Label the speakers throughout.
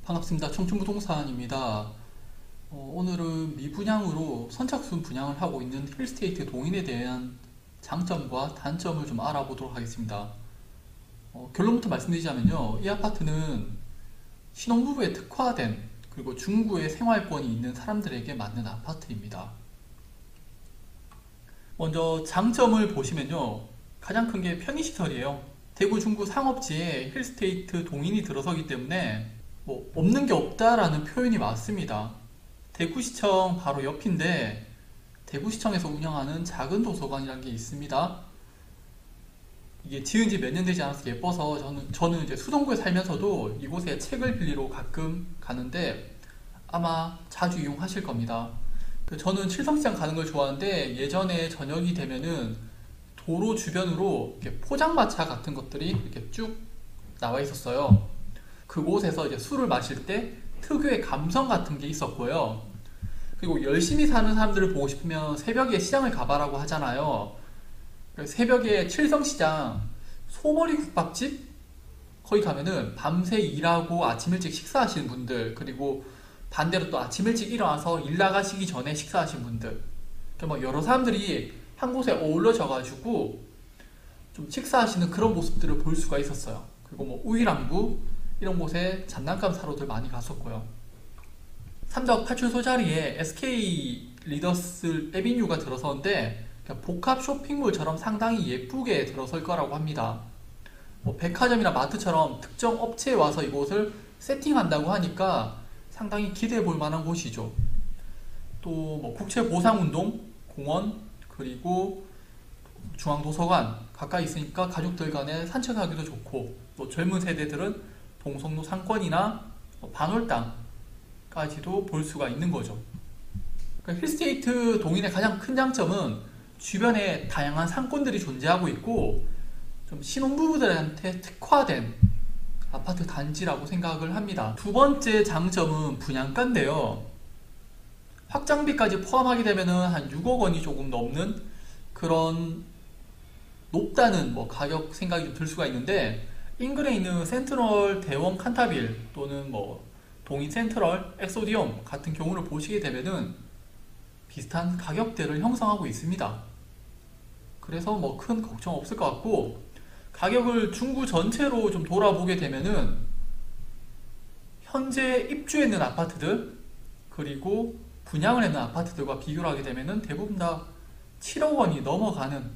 Speaker 1: 반갑습니다. 청춘부동산입니다. 오늘은 미분양으로 선착순 분양을 하고 있는 힐스테이트 동인에 대한 장점과 단점을 좀 알아보도록 하겠습니다. 결론부터 말씀드리자면요. 이 아파트는 신혼부부에 특화된 그리고 중구에 생활권이 있는 사람들에게 맞는 아파트입니다. 먼저 장점을 보시면요. 가장 큰 게 편의시설이에요. 대구 중구 상업지에 힐스테이트 동인이 들어서기 때문에 없는 게 없다라는 표현이 맞습니다. 대구시청 바로 옆인데 대구시청에서 운영하는 작은 도서관이라는 게 있습니다. 이게 지은 지 몇 년 되지 않아서 예뻐서 저는 이제 수동구에 살면서도 이곳에 책을 빌리러 가끔 가는데 아마 자주 이용하실 겁니다. 저는 칠성시장 가는 걸 좋아하는데 예전에 저녁이 되면은 도로 주변으로 이렇게 포장마차 같은 것들이 이렇게 쭉 나와 있었어요. 그곳에서 이제 술을 마실 때 특유의 감성 같은 게 있었고요. 그리고 열심히 사는 사람들을 보고 싶으면 새벽에 시장을 가봐라고 하잖아요. 새벽에 칠성시장 소머리 국밥집 거기 가면은 밤새 일하고 아침 일찍 식사하시는 분들, 그리고 반대로 또 아침 일찍 일어나서 일 나가시기 전에 식사하시는 분들, 여러 사람들이 한 곳에 어우러져 가지고 좀 식사하시는 그런 모습들을 볼 수가 있었어요. 그리고 우이랑구 이런 곳에 장난감 사러들 많이 갔었고요. 삼덕 파출소 자리에 SK 리더스 에비뉴가 들어서는데 복합 쇼핑몰처럼 상당히 예쁘게 들어설 거라고 합니다. 백화점이나 마트처럼 특정 업체에 와서 이곳을 세팅한다고 하니까 상당히 기대해 볼 만한 곳이죠. 또 국채보상운동, 공원, 그리고 중앙도서관 가까이 있으니까 가족들 간에 산책하기도 좋고, 또 젊은 세대들은 동성로 상권이나 반월당까지도 볼 수가 있는 거죠. 그러니까 힐스테이트 동인의 가장 큰 장점은 주변에 다양한 상권들이 존재하고 있고 좀 신혼부부들한테 특화된 아파트 단지라고 생각을 합니다. 두 번째 장점은 분양가인데요. 확장비까지 포함하게 되면 한 6억 원이 조금 넘는 그런 높다는 가격 생각이 좀 들 수가 있는데, 인근에 있는 센트럴 대원 칸타빌 또는 동인 센트럴 엑소디움 같은 경우를 보시게 되면은 비슷한 가격대를 형성하고 있습니다. 그래서 큰 걱정 없을 것 같고, 가격을 중구 전체로 좀 돌아보게 되면은 현재 입주해 있는 아파트들 그리고 분양을 했는 아파트들과 비교를 하게 되면은 대부분 다 7억 원이 넘어가는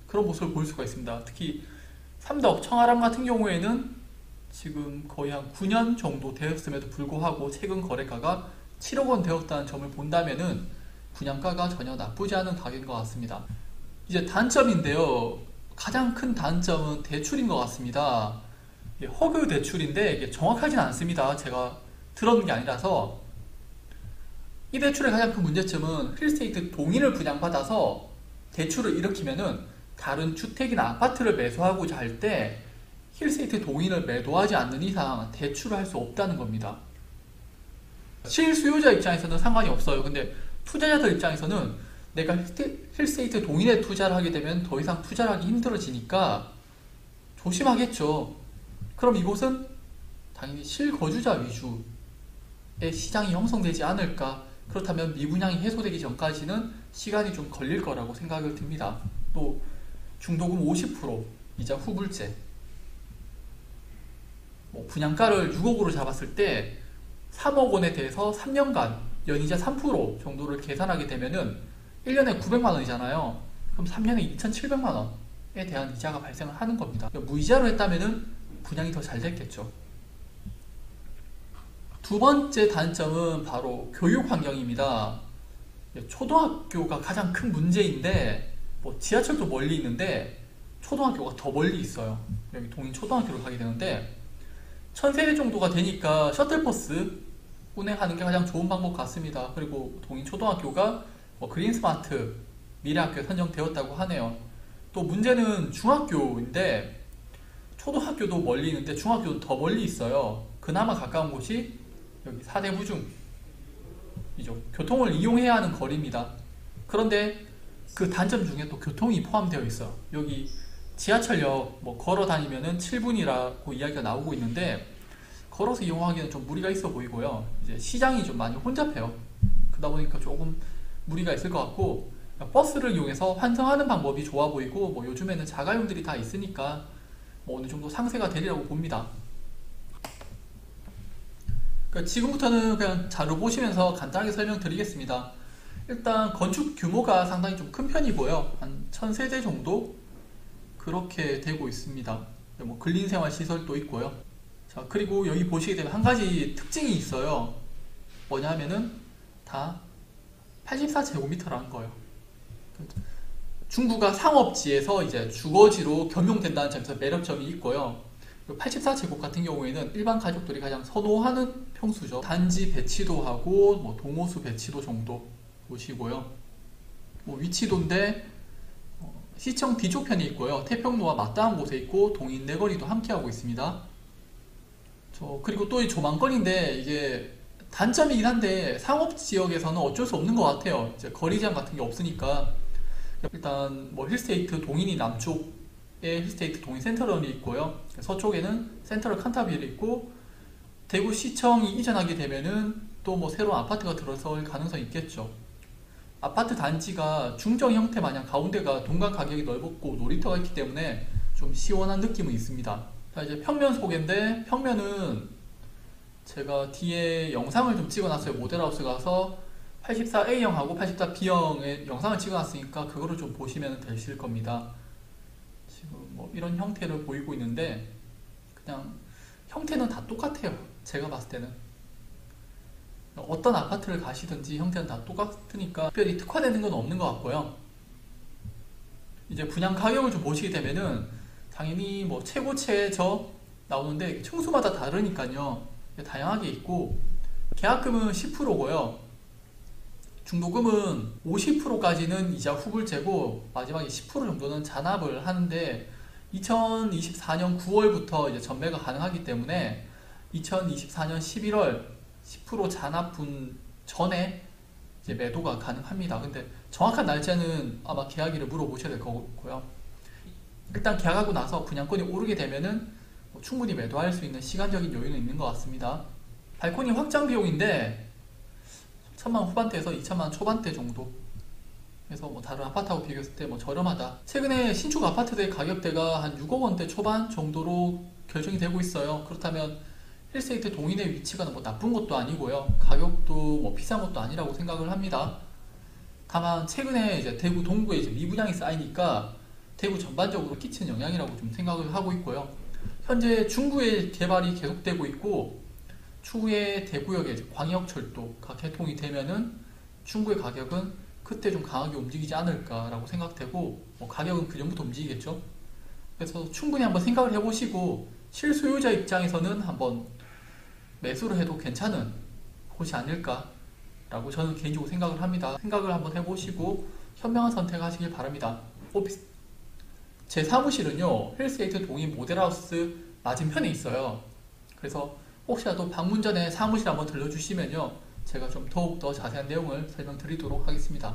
Speaker 1: 그런 모습을 볼 수가 있습니다. 특히 삼덕 청아람 같은 경우에는 지금 거의 한 9년 정도 되었음에도 불구하고 최근 거래가가 7억 원 되었다는 점을 본다면은 분양가가 전혀 나쁘지 않은 가격인 것 같습니다. 이제 단점인데요. 가장 큰 단점은 대출인 것 같습니다. 허그 대출인데 이게 정확하진 않습니다. 제가 들었는 게 아니라서. 이 대출의 가장 큰 문제점은 힐스테이트 동인을 분양받아서 대출을 일으키면은 다른 주택이나 아파트를 매수하고자 할 때 힐스테이트 동인을 매도하지 않는 이상 대출을 할 수 없다는 겁니다. 실수요자 입장에서는 상관이 없어요. 근데 투자자들 입장에서는 내가 힐스테이트 동인에 투자를 하게 되면 더 이상 투자를 하기 힘들어지니까 조심하겠죠. 그럼 이곳은 당연히 실거주자 위주의 시장이 형성되지 않을까. 그렇다면 미분양이 해소되기 전까지는 시간이 좀 걸릴 거라고 생각을 듭니다. 또 중도금 50%, 이자 후불제, 분양가를 6억으로 잡았을 때 3억 원에 대해서 3년간 연이자 3% 정도를 계산하게 되면은 1년에 900만 원이잖아요. 그럼 3년에 2,700만 원에 대한 이자가 발생을 하는 겁니다. 무이자로 했다면은 분양이 더 잘 됐겠죠. 두 번째 단점은 바로 교육 환경입니다. 초등학교가 가장 큰 문제인데 지하철도 멀리 있는데 초등학교가 더 멀리 있어요. 여기 동인 초등학교를 가게 되는데 1000세대 정도가 되니까 셔틀버스 운행하는 게 가장 좋은 방법 같습니다. 그리고 동인 초등학교가 그린스마트 미래학교에 선정되었다고 하네요. 또 문제는 중학교인데 초등학교도 멀리 있는데 중학교도 더 멀리 있어요. 그나마 가까운 곳이 여기 사대부중이죠. 교통을 이용해야 하는 거리입니다. 그런데 그 단점 중에 또 교통이 포함되어 있어요. 여기 지하철역 걸어 다니면은 7분이라고 이야기가 나오고 있는데 걸어서 이용하기에는 좀 무리가 있어 보이고요. 이제 시장이 좀 많이 혼잡해요. 그러다 보니까 조금 무리가 있을 것 같고, 버스를 이용해서 환승하는 방법이 좋아 보이고, 뭐 요즘에는 자가용들이 다 있으니까 뭐 어느 정도 상세가 되리라고 봅니다. 그러니까 지금부터는 그냥 자료 보시면서 간단하게 설명드리겠습니다. 일단 건축 규모가 상당히 좀 큰 편이고요. 한 1000세대 정도 그렇게 되고 있습니다. 뭐 근린생활 시설도 있고요. 자, 그리고 여기 보시게 되면 한 가지 특징이 있어요. 뭐냐면은 다 84제곱미터라는 거예요. 중구가 상업지에서 이제 주거지로 겸용된다는 점에서 매력점이 있고요. 84제곱 같은 경우에는 일반 가족들이 가장 선호하는 평수죠. 단지 배치도 하고 뭐 동호수 배치도 정도 보시고요. 뭐 위치도인데 시청 뒤쪽편에 있고요. 태평로와 맞닿은 곳에 있고 동인 내거리도 함께하고 있습니다. 그리고 또 이 조망거리인데 이게 단점이긴 한데 상업지역에서는 어쩔 수 없는 것 같아요. 이제 거리 제한 같은 게 없으니까. 일단 뭐 힐스테이트 동인이 남쪽에 힐스테이트 동인 센터럴이 있고요. 서쪽에는 센트럴 칸타빌이 있고, 대구시청이 이전하게 되면은 또 뭐 새로운 아파트가 들어설 가능성이 있겠죠. 아파트 단지가 중정 형태 마냥 가운데가 동간 가격이 넓었고 놀이터가 있기 때문에 좀 시원한 느낌은 있습니다. 자, 이제 평면 소개인데, 평면은 제가 뒤에 영상을 좀 찍어놨어요. 모델하우스 가서 84A형하고 84B형의 영상을 찍어놨으니까 그거를 좀 보시면 되실 겁니다. 지금 뭐 이런 형태를 보이고 있는데 그냥 형태는 다 똑같아요. 제가 봤을 때는 어떤 아파트를 가시든지 형태는 다 똑같으니까 특별히 특화되는 건 없는 것 같고요. 이제 분양 가격을 좀 보시게 되면은 당연히 뭐 최고 최저 나오는데 층수마다 다르니까요. 다양하게 있고, 계약금은 10%고요. 중도금은 50%까지는 이자 후불제고 마지막에 10% 정도는 잔압을 하는데 2024년 9월부터 이제 전매가 가능하기 때문에 2024년 11월 10% 잔압분 전에 이제 매도가 가능합니다. 근데 정확한 날짜는 아마 계약일을 물어보셔야 될 거고요. 일단 계약하고 나서 분양권이 오르게 되면은 충분히 매도할 수 있는 시간적인 여유는 있는 것 같습니다. 발코니 확장 비용인데 1000만 후반대에서 2000만 초반대 정도. 그래서 뭐 다른 아파트하고 비교했을 때 뭐 저렴하다. 최근에 신축 아파트들의 가격대가 한 6억 원대 초반 정도로 결정이 되고 있어요. 그렇다면 힐스테이트 동인의 위치가 뭐 나쁜 것도 아니고요. 가격도 뭐 비싼 것도 아니라고 생각을 합니다. 다만 최근에 이제 대구 동구에 이제 미분양이 쌓이니까 대구 전반적으로 끼치는 영향이라고 좀 생각을 하고 있고요. 현재 중구의 개발이 계속되고 있고, 추후에 대구역에 광역철도가 개통이 되면은 중구의 가격은 그때 좀 강하게 움직이지 않을까라고 생각되고, 뭐 가격은 그 전부터 움직이겠죠. 그래서 충분히 한번 생각을 해보시고 실소유자 입장에서는 한번 매수를 해도 괜찮은 곳이 아닐까라고 저는 개인적으로 생각을 합니다. 생각을 한번 해보시고 현명한 선택하시길 바랍니다. 제 사무실은요, 힐스테이트 동인 모델하우스 맞은편에 있어요. 그래서 혹시라도 방문 전에 사무실 한번 들러주시면요, 제가 좀 더욱 더 자세한 내용을 설명드리도록 하겠습니다.